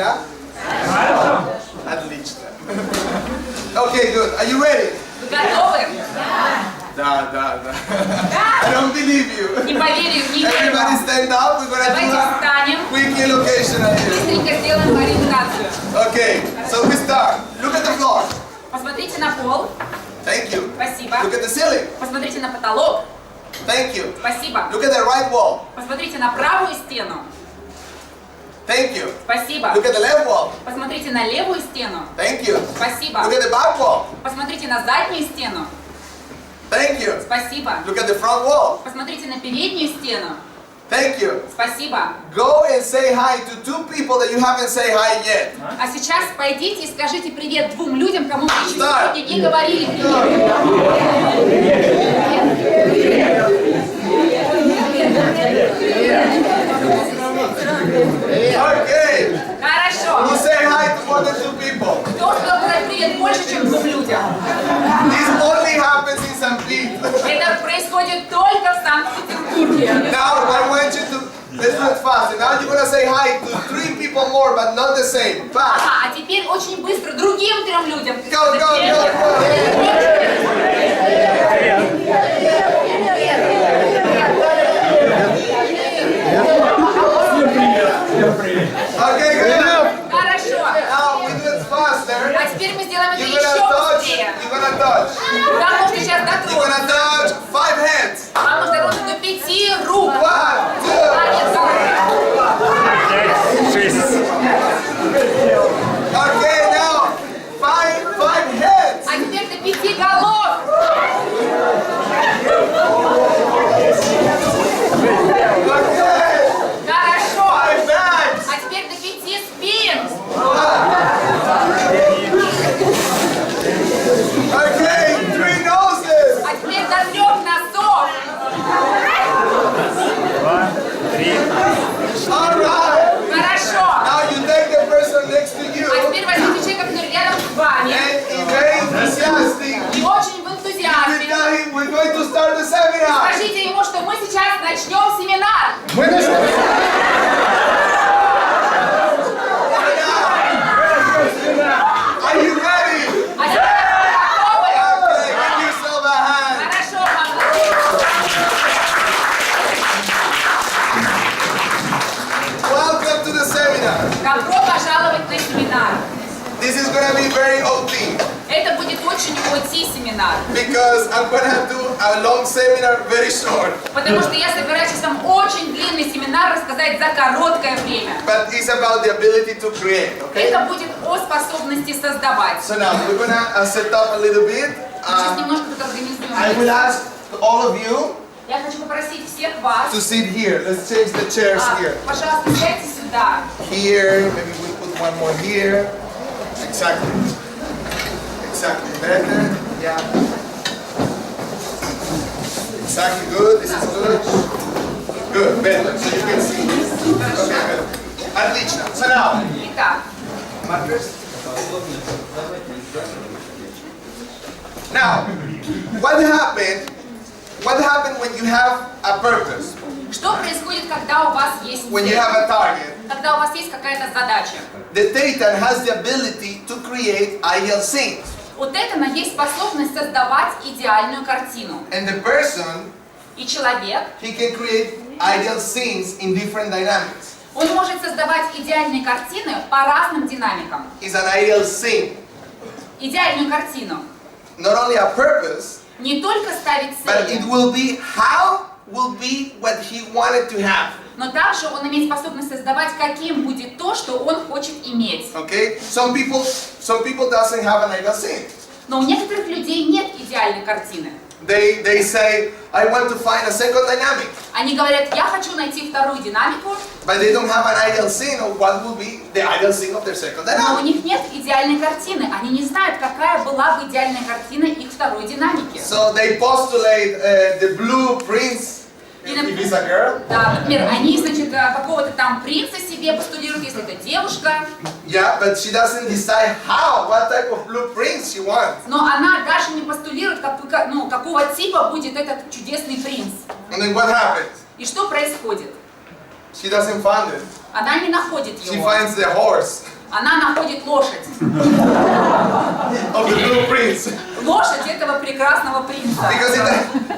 Да? Отлично. Okay, good. Are you ready? Вы готовы? Да. I don't believe you. Не поверю, не верю Everybody вам. stand up. We're gonna Давайте do a встанем. quick location on you. Быстренько сделаем ориентацию. Okay, so we start. Look at the floor. Посмотрите на пол. Thank you. Спасибо. Look at the ceiling. Посмотрите на потолок. Thank you. Спасибо. Look at the right wall. Посмотрите на правую стену. Thank you. Спасибо. Look at the left wall. Посмотрите на левую стену. Thank you. Спасибо. Look at the back wall. Посмотрите на заднюю стену. Thank you. Спасибо. Look at the front wall. Посмотрите на переднюю стену. Thank you. Спасибо. Go and say hi to two people that you haven't say hi yet. А сейчас пойдите и скажите привет двум людям, кому вы еще Да. сегодня не говорили привет. Okay. Хорошо. You say hi to more than two people. Кто сказал привет больше, чем двум людям? This only happens in St. Pete. Это происходит только в Санкт-Петербурге. Now I want you to let's do it fast. Now you're gonna say hi to three people more, but not the same. Fast. Ага, а теперь очень быстро другим трем людям. Go, go, go, Okay, good. Хорошо. Now we do it faster. А теперь мы сделаем это You're еще gonna touch. быстрее. You're gonna touch. Вам нужно сейчас You're gonna дотронуться. touch 5 hands. Вам нужно дотронуться до 5 рук. 1, 2. Okay, now 5 heads. А теперь до 5 голов. Okay, Хорошо. 5 bags. А теперь до 5 спин. Okay, 3 noses. А теперь до 3 носов. All right. Хорошо. Now you take the person next to you А теперь возьмите человека, который рядом с вами. and very enthusiastic. И очень в You энтузиазме. tell him we're going to start the seminar. Скажите ему, что мы сейчас начнем семинар. Are you ready? А теперь вы готовы? Okay, give yourself a hand. Хорошо, молодцы. Welcome to the seminar. Добро пожаловать на семинар. This is going to be very OT Это будет очень OT семинар. because I'm going to do a long seminar very short. Потому что я собираюсь сейчас вам очень длинный семинар рассказать за короткое время. But it's about the ability to create, okay? Это будет о способности создавать. So now we're going to set up a little bit. Сейчас немножко тут организуем. I will ask all of you Я хочу попросить всех вас, to sit here. Let's change the chairs here. пожалуйста, сядьте сюда. Here, maybe we put one more here. Exactly. Exactly. Better. Yeah. Exactly. Good. This is good. Good. Better. So you can see. Okay. Good. Отлично. So now. Итак, Markers. Now, what happened? What happened when you have a purpose? что происходит, когда у вас есть When you цель? have a target? Когда у вас есть какая-то задача? The Titan has the ability to create ideal scenes. У Тетана есть способность создавать идеальную картину. And the person, И человек, he can create ideal scenes in different dynamics. он может создавать идеальные картины по разным динамикам. It's an ideal scene. Идеальную картину. Not only a purpose, Не только ставить but цели, it will be how will be what he wanted to have. но также он имеет способность создавать, каким будет то, что он хочет иметь. Okay? Some people doesn't have an ideal scene. Но у некоторых людей нет идеальной картины. They say, I want to find a second dynamic. Они говорят, я хочу найти вторую динамику, But they don't have an ideal scene of what will be the ideal scene of their second но у dynamic. них нет идеальной картины. Они не знают, какая была бы идеальная картина их второй динамики. So they postulate the blueprints if it's a girl. Да, например, они, значит, какого-то там принца себе постулируют, если это девушка, Yeah, but she doesn't decide what type of blueprints she wants. но она даже не постулирует, какого типа будет этот чудесный принц. And then what happens? И что происходит? She doesn't find it. Она не находит She его. finds the horse. Она находит лошадь. of the little prince. Лошадь этого прекрасного принца. Because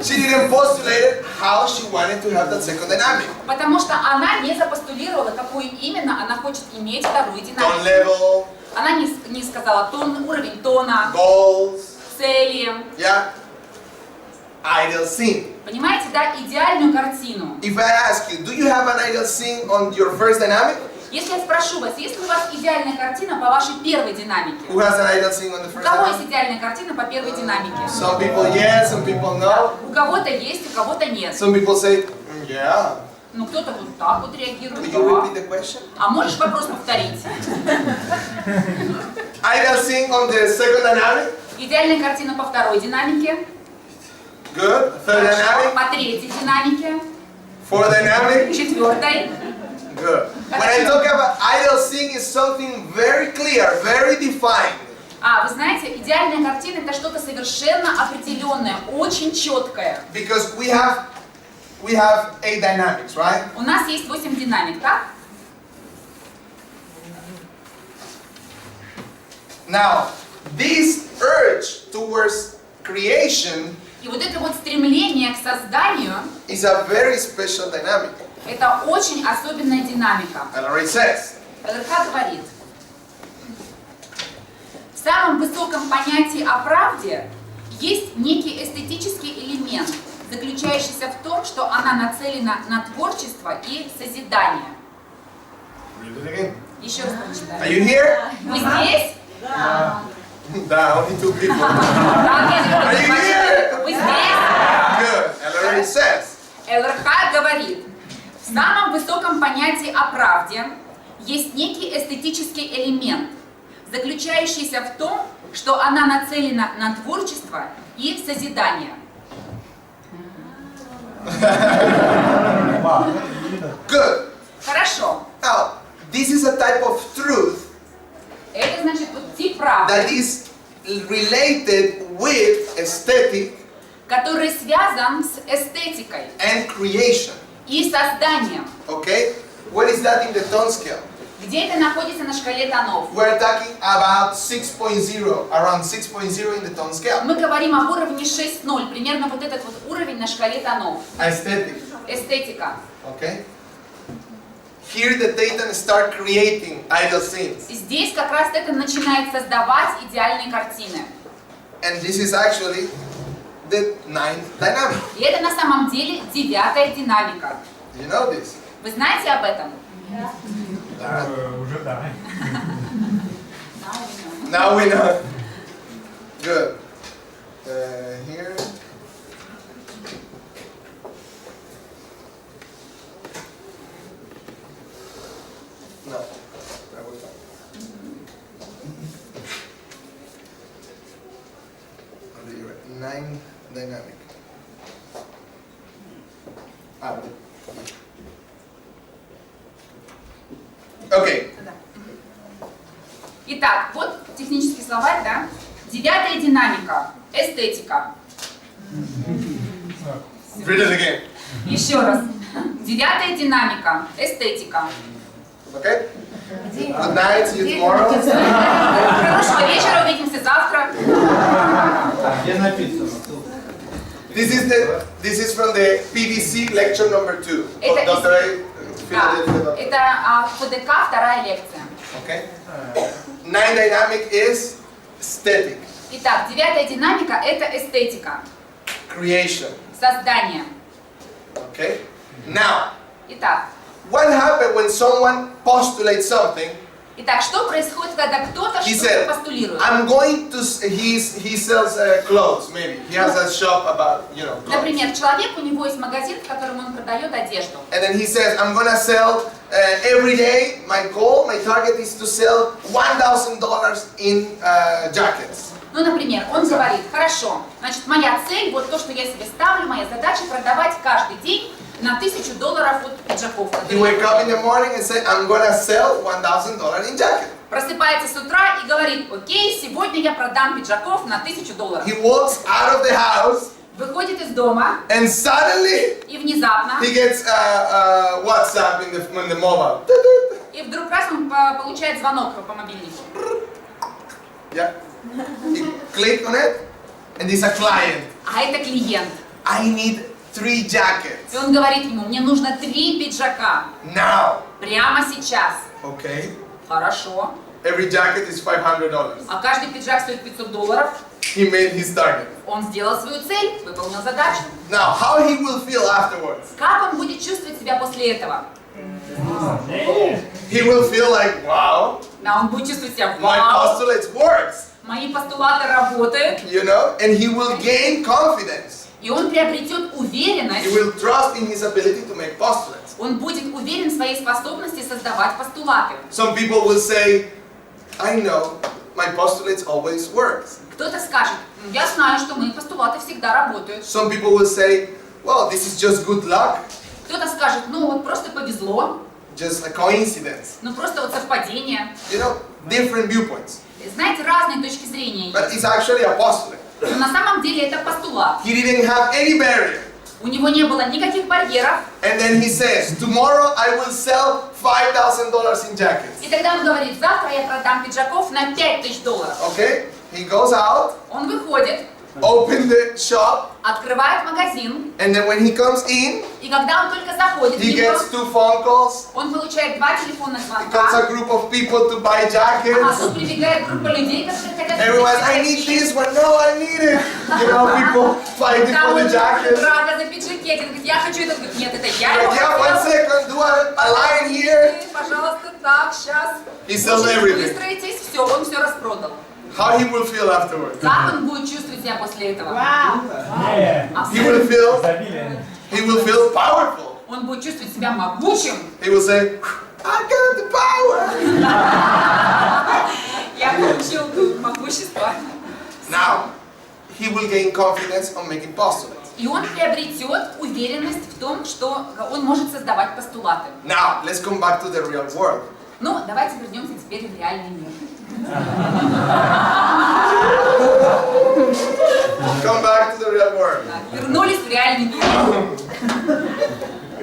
she didn't postulate how she wanted to have that second dynamic. Потому что она не запостулировала, какую именно она хочет иметь вторую Tone динамику. level, Она не сказала тон, уровень тона, goals, цели. yeah. Ideal scene. Понимаете, да, идеальную картину. If I ask you, do you have an ideal scene on your first dynamic? Если я спрошу вас, есть ли у вас идеальная картина по вашей первой динамике? Who has an ideal scene on the У first кого dynamic? есть идеальная картина по первой динамике? Some people yes, some people no. У кого-то есть, у кого-то нет. Some people say, yeah. Ну кто-то вот так вот Could реагирует. you Да. repeat the question? А можешь вопрос повторить? Ideal scene on the second dynamic? Идеальная картина по второй динамике. Good. Third Хорошо. dynamic? По третьей динамике. Fourth dynamic? Четвертой. Good. When I talk about ideal scene, is something very clear, very defined. А, вы знаете, идеальная картина это что-то совершенно определенное, очень четкое. Because we have 8 dynamics, right? У нас есть 8 динамик, так? Now, this urge towards creation И вот это вот стремление к созданию, is a very special dynamic. это очень особенная динамика. Ellery says. ЛРК говорит, в самом высоком понятии о правде есть некий эстетический элемент, заключающийся в том, что она нацелена на творчество и созидание. Read it again. Еще раз Are прочитаю. you here? Вы здесь? Да, only 2 people. Are you here? Вы здесь? Good. Ellery says. ЛРХ говорит, в самом высоком понятии о правде есть некий эстетический элемент, заключающийся в том, что она нацелена на творчество и созидание. Good. Хорошо. Now, this is a type of truth Это значит вот тип правды, that is related with aesthetic который связан с эстетикой and creation. и созданием. Okay? What is that in the tone scale? Где это находится на шкале тонов? We're talking about 6.0, around 6.0 in the tone scale. Мы говорим об уровне 6.0, примерно вот этот вот уровень на шкале тонов. Aesthetic. Эстетика. Okay? Here the Dayton start creating ideal scenes. Здесь как раз это начинает создавать идеальные картины. And this is actually the 9th dynamic. И это на самом деле 9-я динамика. You know this? Вы знаете об этом? Уже да. Now we know. Good. Here. No. That was not. What did you write? 9 dynamic. Ah, wait. Okay. Итак, вот технический словарь, да? 9-я динамика. Эстетика. Read it again. Еще раз. 9-я динамика. Эстетика. Okay? Good night. See you tomorrow. Хорошего вечера, увидимся завтра. Где написано? This is from the PDC lecture number 2 of Это Dr. A. Да, Philadelphia Doctor. это ФДК, вторая лекция. Okay? 9 dynamic is aesthetic, Итак, 9-я динамика это эстетика. creation. Создание. Okay? Now, Итак, what happens when someone postulates something? что происходит, когда кто-то He что-то said, постулирует? I'm going to, he sells clothes, maybe. He has a shop about, clothes. Например, человек, у него есть магазин, в котором он продает одежду. And then he says, I'm going to sell every day, my goal, my target is to sell $1,000 in jackets. Ну, например, он говорит, хорошо, значит, моя цель, вот то, что я себе ставлю, моя задача продавать каждый день на $1000 от пиджаков. He wake up in the morning and say, I'm going to sell $1,000 in jacket. Просыпается с утра и говорит, окей, сегодня я продам пиджаков на $1000. He walks out of the house Выходит из дома and suddenly и внезапно, he gets WhatsApp in the mobile. И вдруг раз он получает звонок по мобильнику. Yeah. You click on it, and it's a client. А это клиент. I need 3 И jackets. он говорит ему, мне нужно 3 пиджака. Now. Прямо сейчас. Okay. Хорошо. Every jacket is $500. А каждый пиджак стоит $500. He made his target. Он сделал свою цель, выполнил задачу. Now, how he will feel afterwards? Как он будет чувствовать себя после этого? He will feel like, wow, Да, он будет чувствовать себя, my вау, postulates works, мои постулаты работают. you know, and he will gain confidence. И он приобретет He уверенность. will trust in his ability to make postulates. Он будет уверен в своей способности создавать постулаты. Some people will say, I know my postulates always works. Кто-то скажет, «Ну, я знаю, что мои постулаты всегда работают». Some people will say, well, this is just good luck, Кто-то скажет, ну вот просто повезло, just a coincidence. ну просто вот совпадение. You know, different viewpoints. Знаете, разные точки зрения But есть. it's actually a postulate. Но на самом деле это постулат. He didn't have any barrier. У него не было никаких барьеров. And then he says, tomorrow I will sell $5,000 in jackets. И тогда он говорит, завтра я продам пиджаков на $5000. Okay? He goes out, Он выходит, open the shop, открывает магазин, and then when he comes in, и когда он только заходит в he него, gets 2 phone calls. он получает 2 телефонных It comes звонка. a group of people to buy А jackets. тут прибегает группа людей, которые хотят Everyone's, I купить need пиджаки. this one. No, I need it. You know, people fighting Там for the вот jackets. драка за пиджаки. Один говорит, я хочу это. Говорит, нет, это я Like, его yeah, 1 хотел. second, do a line here. Ты, пожалуйста, так, сейчас. He sells everything. Выстроитесь, все, он все распродал. How he will feel afterwards? Как он будет чувствовать себя после этого? He will feel, Изобилие. he will feel powerful. Он будет чувствовать себя могучим. He will say, I got the power. Я получил могущество. Now, he will gain confidence on making postulates. И он приобретет уверенность в том, что он может создавать постулаты. Now, let's come back to the real world. Ну, давайте вернемся теперь в реальный мир. Come back to the real world. Так, вернулись в реальный мир.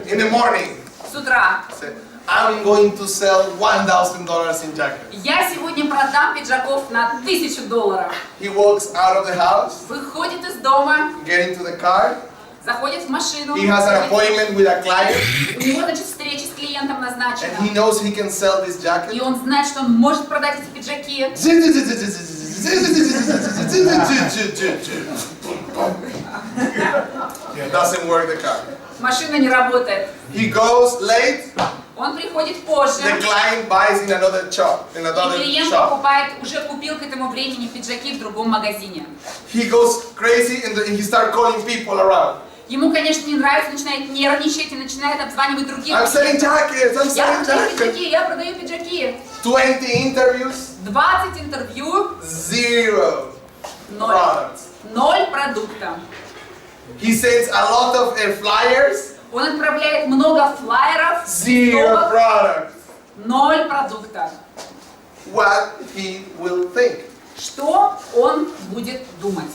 In the morning, С утра. say, I'm going to sell $1,000 in jackets. Я сегодня продам пиджаков на $1000. He walks out of the house, Выходит из дома, get into the car. заходит в машину. He has an appointment with a client, У него, значит, встреча с клиентом назначена. and he knows he can sell this И jacket. он знает, что он может продать эти пиджаки. Doesn't work the car. Машина не работает. He goes late. Он приходит позже. The client buys in another shop. In И another клиент shop. покупает, уже купил к этому времени пиджаки в другом магазине. He goes crazy and he starts calling people around. Ему, конечно, не нравится, начинает нервничать и начинает обзванивать других. I'm selling jackets. I'm Я selling продаю jackets. пиджаки, я продаю пиджаки. 20 interviews, 20 интервью, 0 0. products. 0 продукта. He sends a lot of flyers, Он отправляет много флаеров, 0 листовок, products. 0 продукта. What he will think. Что он будет думать?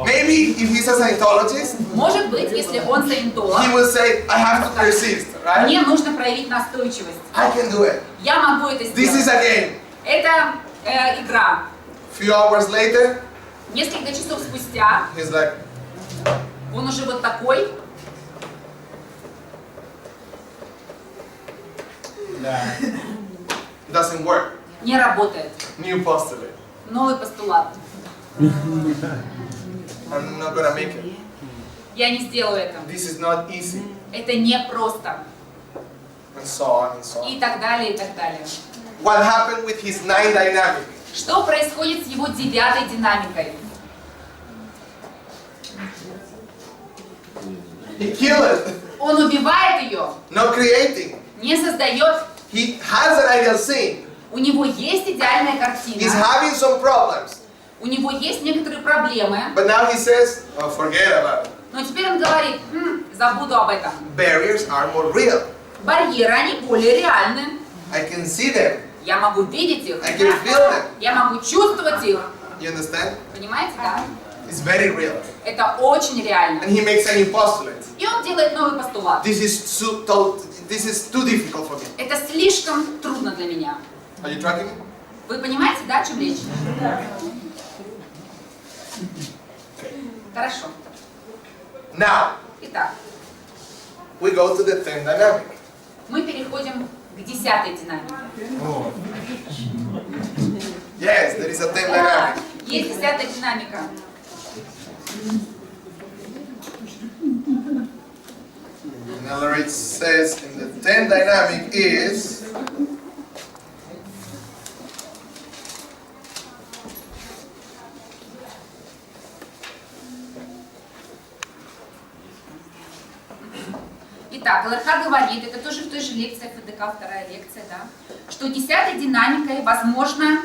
Maybe if he's a Scientologist, Может быть, если он саентолог, he will say, I have to persist, right? мне нужно проявить настойчивость. I can do it. Я могу это This is сделать. a game. Это игра. Few hours later, Несколько часов спустя he's like, он уже вот такой. Да. doesn't work. Не работает. New postulate. Новый постулат. I'm not gonna make it. Я не сделаю это. This is not easy. Это не просто. And so on and so on. И так далее, и так далее. What happened with his 9 dynamic? Что происходит с его 9-й динамикой? He killed it. Он убивает ее, Not creating. не создает. He has an ideal scene. У него есть идеальная He's картина. having some problems. У него есть некоторые проблемы. But now he says, oh, forget about it. Но теперь он говорит, забуду об этом. Barriers are more real. Барьеры, они более реальны. I can see them. Я могу видеть их. I can feel them. Я могу чувствовать их. You understand? Понимаете, да? It's very real. Это очень реально. And he makes a new postulate. И он делает новый постулат. This is too difficult for me. Это слишком трудно для меня. Are you tracking me? Вы понимаете, да, о чем речь? Хорошо. Now, Итак, we go to the 10th dynamic. мы переходим к 10-й динамике. Yes, there is a 10th Да, dynamic. есть 10-я динамика. And Ellery says in the 10th dynamic is Итак, ЛРХ говорит, это тоже в той же лекции, ФДК, вторая лекция, да, что 10-й динамикой, возможно,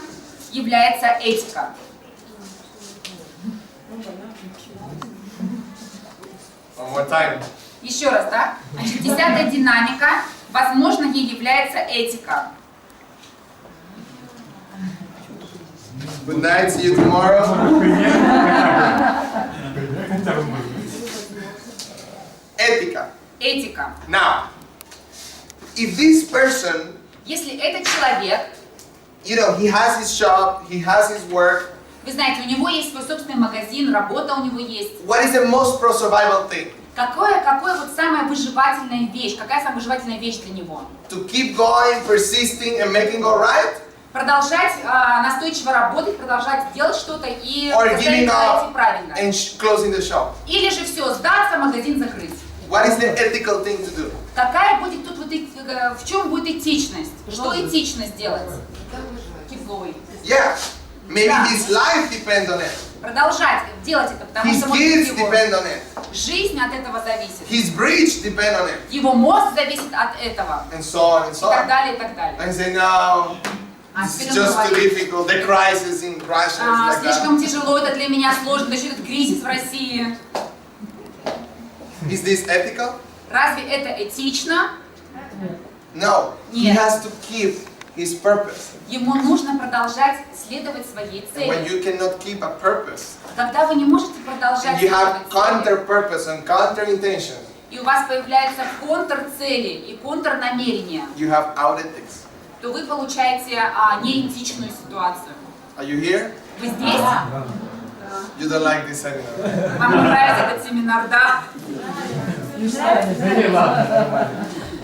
является этика. one more time. Еще раз, да? Значит, 10-я динамика, возможно, ей является этика. Good night, see you tomorrow. Ethica. Этика. Now, if this person, Если этот человек, you know, he has his shop, he has his work, вы знаете, у него есть свой собственный магазин, работа у него есть. what is the most pro-survival thing? Какая вот самая выживательная вещь? Какая самая выживательная вещь для него? To keep going, persisting, and making all right? Продолжать настойчиво работать, продолжать делать что-то и Or заставить giving делать up правильно. and closing the shop? Или же все, сдаться, магазин закрыть. What is the ethical thing to do? Какая будет тут в чем будет этичность? Что этично сделать? Keep going. Yeah, maybe Yeah. his life depends on it. Продолжать делать это, потому His что может kids быть, его depend on it. жизнь от этого зависит. His bridge depend on it. Его мозг зависит от этого. And so on and И so так on. далее, и так далее. And say, no, А it's теперь он just too говорит, difficult. The crisis in Russia is like слишком that. тяжело, это для меня сложно, да еще этот кризис в России. Is this ethical? Разве это этично? No. He Нет. has to keep his purpose. Ему нужно продолжать следовать своей And when цели. you cannot keep a purpose, Когда вы не можете продолжать and you have следовать counter цели, purpose and counter intention, и у вас появляются контрцели и контрнамерения, you have out ethics. то вы получаете неэтичную ситуацию. Are you here? Вы здесь? You don't like this seminar. Вам не нравится этот семинар, да?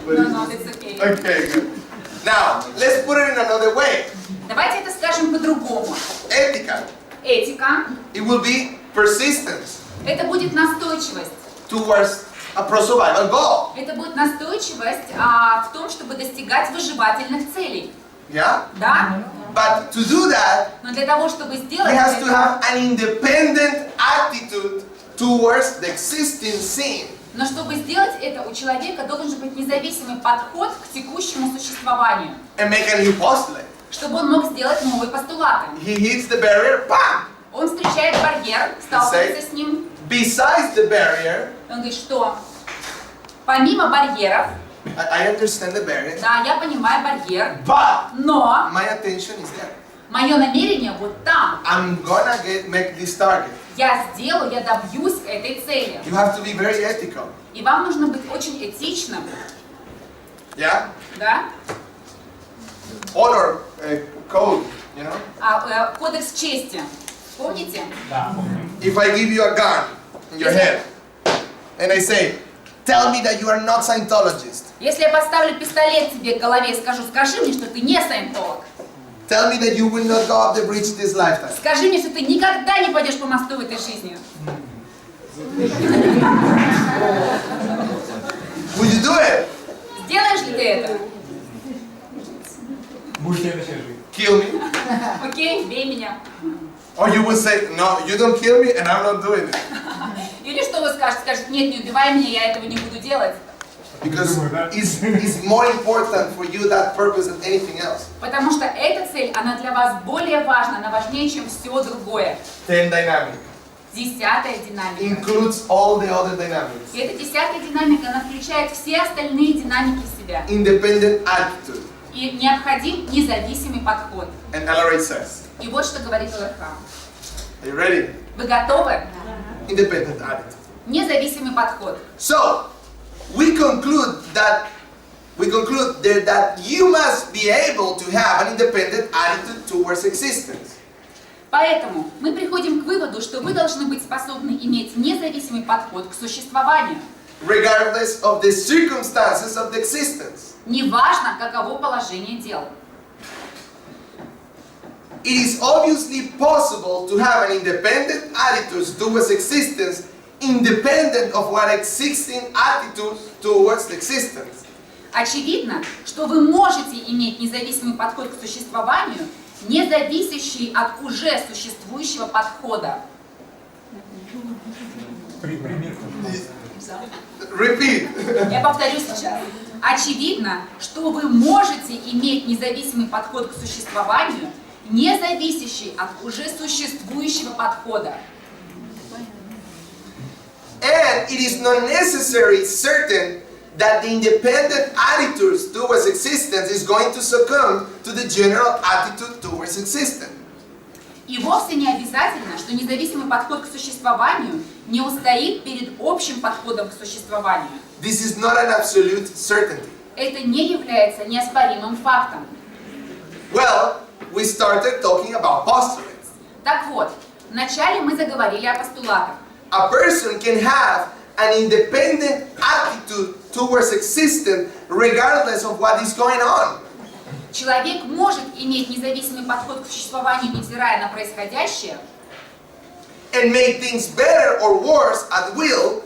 No, it's okay. Okay, good. Now, let's put it in another way. Давайте это скажем по-другому. Ethical. Этика It will be persistence – это будет настойчивость. towards a pro-survival goal. Это будет настойчивость в том, чтобы достигать выживательных целей. Yeah? Да? But to do that, Но для того, чтобы сделать he has to это, have an independent attitude towards the existing scene. но чтобы сделать это, у человека должен быть независимый подход к текущему существованию, And make a new postulate. чтобы он мог сделать новые постулаты. He hits the barrier, bam! Он встречает барьер, сталкивается с ним, Besides the barrier, он говорит, что помимо барьеров, I understand the barrier, да, я понимаю барьер, but но my attention is there. мое намерение вот там. I'm gonna make this target. Я сделаю, я добьюсь этой цели. You have to be very ethical. И вам нужно быть очень этичным, Yeah? да? Honor code, you know? Кодекс чести. Помните? If I give you a gun in your head and I say, tell me that you are not Scientologist. Если я поставлю пистолет тебе к голове и скажу, скажи мне, что ты не саентолог. Tell me that you will not go up the bridge this lifetime. Скажи мне, что ты никогда не пойдешь по мосту в этой жизни. Would you do it? Сделаешь ли ты это? Будете это жить. Kill me? Окей, бей меня. Or you would say, no, you don't kill me and I'm not doing it. Или что вы скажете? Скажете, нет, не убивай меня, я этого не буду делать. Because it's more important for you that purpose than anything else. Потому что эта цель, она для вас более важна, она важнее, чем все другое. 10 dynamic 10-я динамика. includes all the other dynamics. И эта 10-я динамика, она включает все остальные динамики в себя. Independent attitude. И необходим независимый подход. And Ellery says, И вот что говорит ЛРХ. are you ready? Вы готовы? Independent attitude. Независимый подход. So, we conclude there that you must be able to have an independent attitude towards existence. Поэтому мы приходим к выводу, что вы должны быть способны иметь независимый подход к существованию. Regardless of the circumstances of the existence. Неважно, каково положение дел. It is obviously possible to have an independent attitude towards existence, independent of what existing attitude towards existence. Очевидно, что вы можете иметь независимый подход к существованию, не зависящий от уже существующего подхода. Repeat. Я повторю сейчас. Очевидно, что вы можете иметь независимый подход к существованию, не зависящий от уже существующего подхода. And it is not necessarily certain that the independent attitude towards existence is going to succumb to the general attitude towards existence. И вовсе не обязательно, что независимый подход к существованию не устоит перед общим подходом к существованию. This is not an absolute certainty. Это не является неоспоримым фактом. Well, we started talking about postulates. Так вот, вначале мы заговорили о постулатах. A person can have an independent attitude towards existence regardless of what is going on. Человек может иметь независимый подход к существованию, невзирая на происходящее, And make things better or worse at will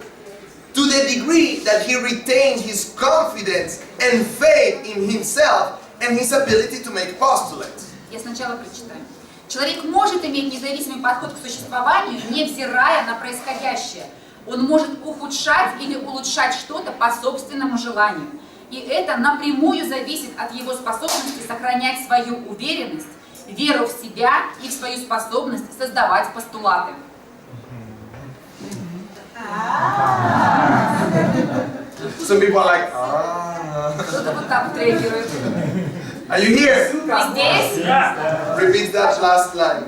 to the degree that he retains his confidence and faith in himself and his ability to make postulates. Я сначала прочитаю. Человек может иметь независимый подход к существованию, невзирая на происходящее. Он может ухудшать или улучшать что-то по собственному желанию. И это напрямую зависит от его способности сохранять свою уверенность, веру в себя и в свою способность создавать постулаты. Some people are like, Кто-то вот так реагирует. are you here? Вы здесь? Repeat that last line.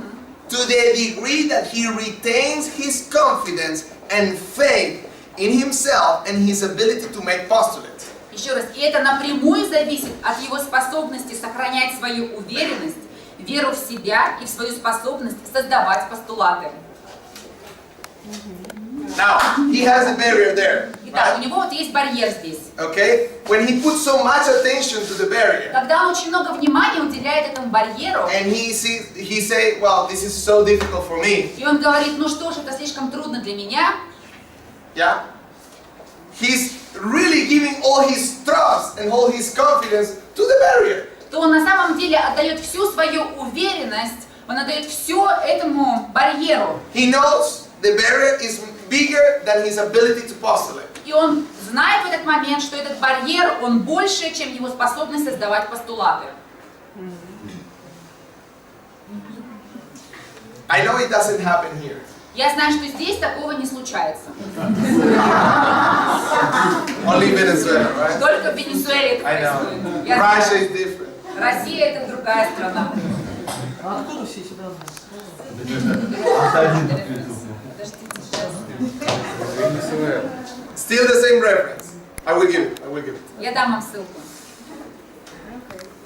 To the degree that he retains his confidence and faith in himself and his ability to make postulates. Еще раз, и это напрямую зависит от его способности сохранять свою уверенность, веру в себя и в свою способность создавать постулаты. Now, he has a barrier there. Итак, у Right? него вот есть барьер здесь. Okay? When he puts so much attention to the barrier, Когда он очень много внимания уделяет этому барьеру, and he say, well, this is so difficult for me. и он говорит, ну что ж, это слишком трудно для меня, Yeah? He's really giving all his trust and all his confidence to the barrier. то он на самом деле отдает всю свою уверенность, он отдает все этому барьеру. He knows the barrier is bigger than his ability to postulate. И он знает в этот момент, что этот барьер, он больше, чем его способность создавать постулаты. I know it doesn't happen here. Я знаю, что здесь такого не случается. Only Venezuela, right? Только в Венесуэле это I know. происходит. Я Russia знаю. is different. Россия это другая страна. А откуда все сюда? Still the same reference. I will give it. I will give it. Я дам вам ссылку.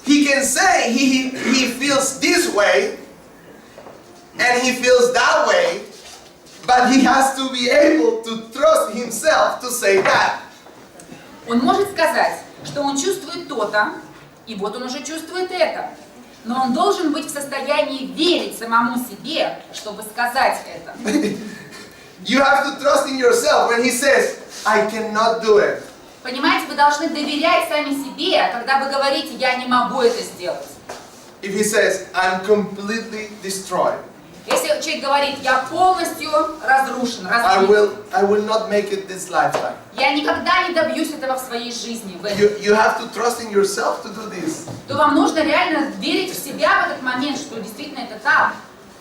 He can say he feels this way and he feels that way, but he has to be able to trust himself to say that. Он может сказать, что он чувствует то-то, и вот он уже чувствует это. Но он должен быть в состоянии верить самому себе, чтобы сказать это. You have to trust in yourself when he says, I cannot do it. Понимаете, вы должны доверять сами себе, когда вы говорите, я не могу это сделать. If he says, I'm completely destroyed, Если человек говорит, я полностью разрушен, I разбит, will not make it this lifetime. я никогда не добьюсь этого в своей жизни, You have to trust in yourself to do this. то вам нужно реально верить в себя в этот момент, что действительно это так.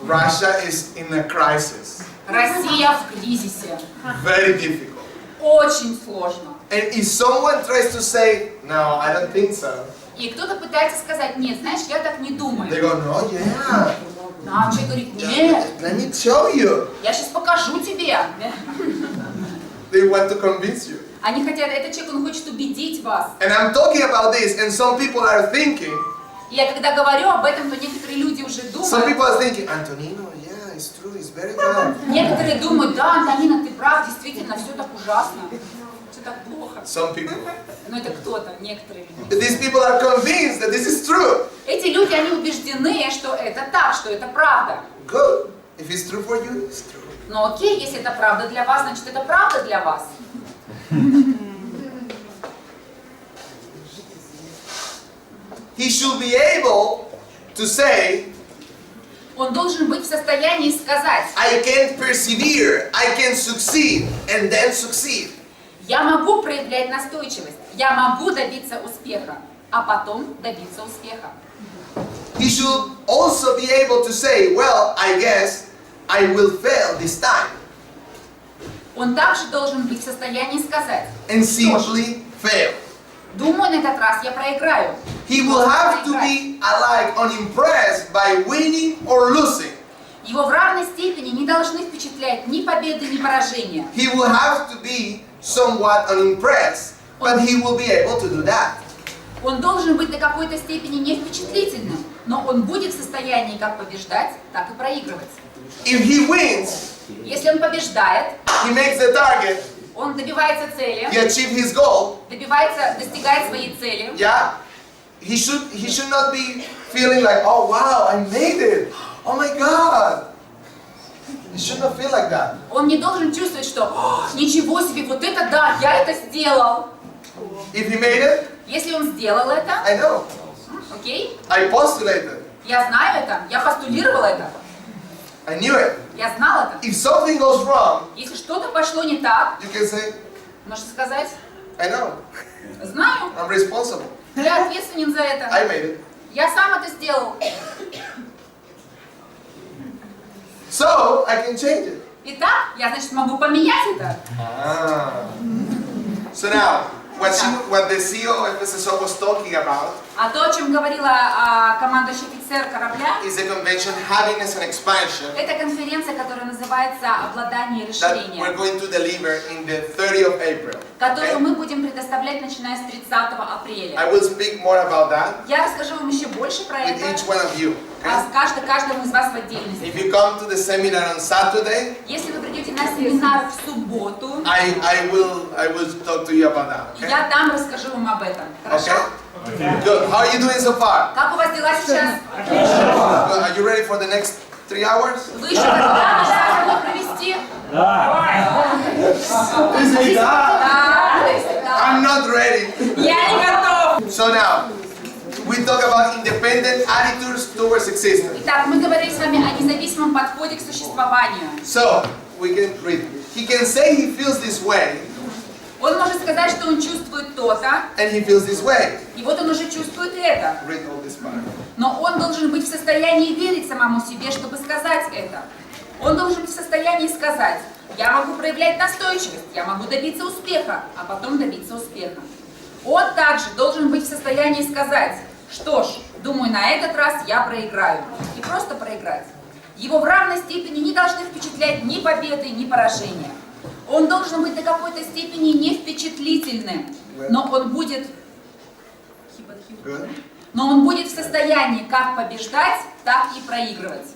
Russia is in a crisis. Россия в кризисе. Very difficult. Очень сложно. And if someone tries to say, no, I don't think so, И кто-то пытается сказать, нет, знаешь, я так не думаю. they go, no, yeah. А человек говорит, нет, Let me show you. я сейчас покажу тебе. They want to convince you. Они хотят, этот человек, он хочет убедить вас. And I'm talking about this, and some people are thinking, И я когда говорю об этом, то некоторые люди уже some думают, people are thinking, Antonino, yeah, it's true, it's very bad. некоторые думают, да, Антонина, ты прав, действительно, все так ужасно, все так плохо. Some people. Но это кто-то, некоторые люди. These people are convinced that this is true. Эти люди, они убеждены, что это так, что это правда. Good. If it's true for you, it's true. Но окей, если это правда для вас, значит это правда для вас. He should be able to say, Он должен быть в состоянии сказать, I can persevere, I can succeed, and then succeed. я могу проявлять настойчивость, я могу добиться успеха, а потом добиться успеха. He should also be able to say, well, I guess I will fail this time. Он также должен быть в состоянии сказать, And simply fail. думаю, на этот раз я проиграю. He will have to be alike unimpressed by winning or losing. Его в равной степени не должны впечатлять ни победы, ни поражения. He will have to be somewhat unimpressed, but he will be able to do that. Он должен быть до какой-то степени не впечатлительным, но он будет в состоянии как побеждать, так и проигрывать. If he wins, Если он побеждает, he makes the target, он добивается цели, he achieves his goal, достигает своей цели, yeah, he should not be feeling like, oh wow, I made it, oh my God. He should not feel like that. он не должен чувствовать, что ничего себе, вот это да, я это сделал. If he made it, Если он сделал это, I know, окей, I postulated, я знаю это, я постулировал это, I knew it. я знал это. If something goes wrong, Если что-то пошло не так, you can say, можно сказать, I know, знаю, I'm responsible, я ответственен за это, I made it. я сам это сделал. So, I can change it. Итак, я, значит, могу поменять это. So now, what the CEO of FSSO was talking about А то, о чем говорила командующий офицер корабля, is the convention Happiness and Expansion это конференция, которая называется «Обладание и that we're расширение», going to deliver in the 30th of April. которую мы будем предоставлять, начиная с 30 апреля. I will speak more about that Я расскажу вам еще больше про with это, each one of you. а Okay? с каждому из вас в отдельности. If you come to the seminar on Saturday, Если вы придете на семинар в субботу, I will talk to you about that. Okay? я там расскажу вам об этом. Хорошо? Okay? Good. How are you doing so far? Как у вас дела сейчас? Good. Are you ready for the next 3 hours? Вы еще готовы провести? Да. I'm not ready. Я не готов. So now, we talk about independent attitudes towards existence. Итак, мы говорили с вами о независимом подходе к существованию. So, we can read. He can say he feels this way, Он может сказать, что он чувствует то-то, and he feels this way. и вот он уже чувствует это. Read all this part. Но он должен быть в состоянии верить самому себе, чтобы сказать это. Он должен быть в состоянии сказать, я могу проявлять настойчивость, я могу добиться успеха, а потом добиться успеха. Он также должен быть в состоянии сказать, что ж, думаю, на этот раз я проиграю. И просто проиграть. Его в равной степени не должны впечатлять ни победы, ни поражения. Он должен быть до какой-то степени не впечатлительным, но он будет Good. в состоянии как побеждать, так и проигрывать.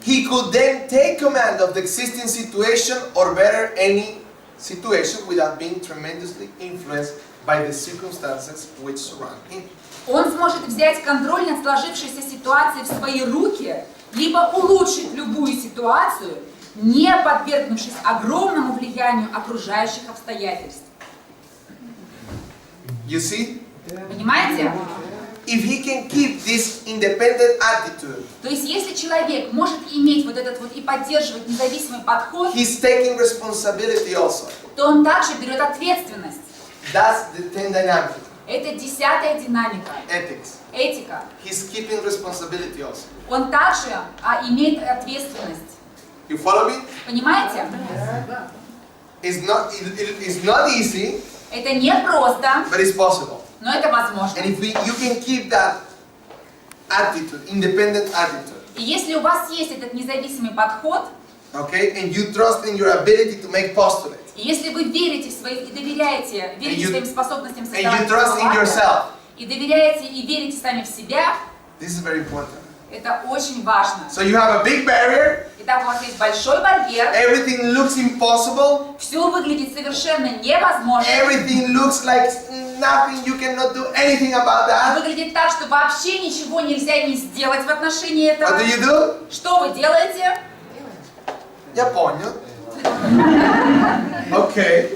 He could then take command of the existing situation or better any situation without being tremendously influenced by the circumstances which surround him. Он сможет взять контроль над сложившейся ситуацией в свои руки, либо улучшить любую ситуацию, не подвергнувшись огромному влиянию окружающих обстоятельств. You see? Понимаете? If he can keep this independent attitude, То есть, если человек может иметь вот этот вот и поддерживать независимый подход, he's taking responsibility also. то он также берет ответственность. That's the 10 dynamic. Это 10-я динамика, Ethics. этика. He's keeping responsibility also. Он также имеет ответственность. You follow me? Понимаете? It's not easy, Это не просто, but it's possible. но это возможно. And if you can keep that attitude, independent attitude, И если у вас есть этот независимый подход, okay, and you trust in your ability to make postulates, и если вы верите в свои и доверяете, верите своим способностям and you создавать trust in постулаты, yourself, и доверяете и верите сами в себя, this is very important. это очень важно. So you have a big barrier, Итак, у вас есть большой барьер, everything looks impossible, все выглядит совершенно невозможно, everything looks like nothing, you cannot do anything about that. выглядит так, что вообще ничего нельзя не сделать в отношении этого. What do you do? Что вы делаете? Я понял. Okay.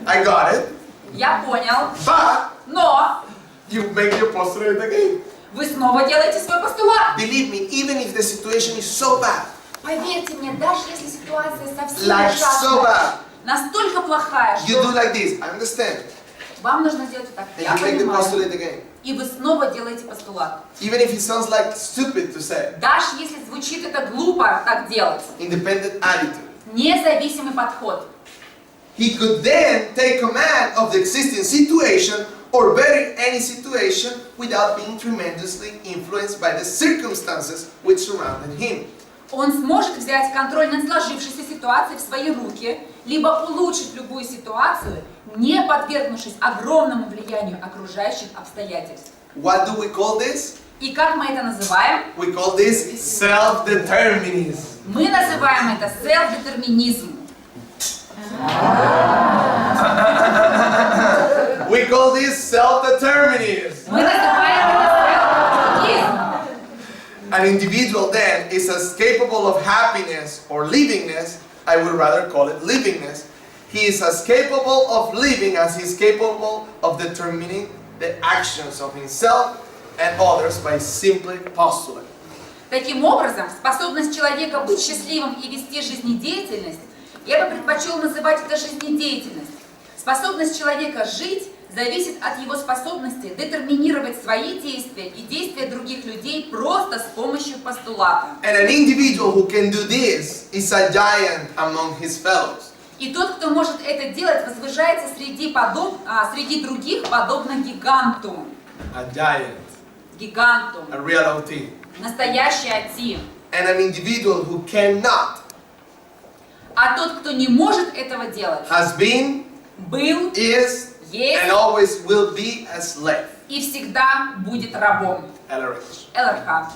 I got it. Я понял. But Но you make your postulate again. вы снова делаете свой постулат. Believe me, even if the situation is so bad, Поверьте мне, даже если ситуация совсем like so ужасная, bad, настолько плохая, you do что like this. I understand. вам нужно сделать вот так. And Я you make the понимаю. postulate again. И вы снова делаете постулат. Even if it sounds like stupid to say. Даже если звучит это глупо так делать. Independent attitude. Независимый подход. He could then take command of the existing situation or better any situation without being tremendously influenced by the circumstances which surrounded him. Он сможет взять контроль над сложившейся ситуацией в свои руки, либо улучшить любую ситуацию, не подвергнувшись огромному влиянию окружающих обстоятельств. What do we call this? И как мы это называем? We call this self-determinism. Мы называем это self-детерминизм. We call this self-determinism. Мы называем это self-детерминизм. An individual then is as capable of happiness or livingness, I would rather call it livingness. He is as capable of living as he is capable of determining the actions of himself and others by simply postulate. Таким образом, способность человека быть счастливым и вести жизнедеятельность, я бы предпочел называть это жизнедеятельность. Способность человека жить зависит от его способности детерминировать свои действия и действия других людей просто с помощью постулата. And an individual who can do this is a giant among his fellows. И тот, кто может это делать, возвышается среди других подобно гиганту. A giant, Гиганту. a real OT. Настоящий Ати. And an individual who cannot А тот, кто не может этого делать, has been, был, is, есть and always will be a slave. и всегда будет рабом. LRH. ЛРХ.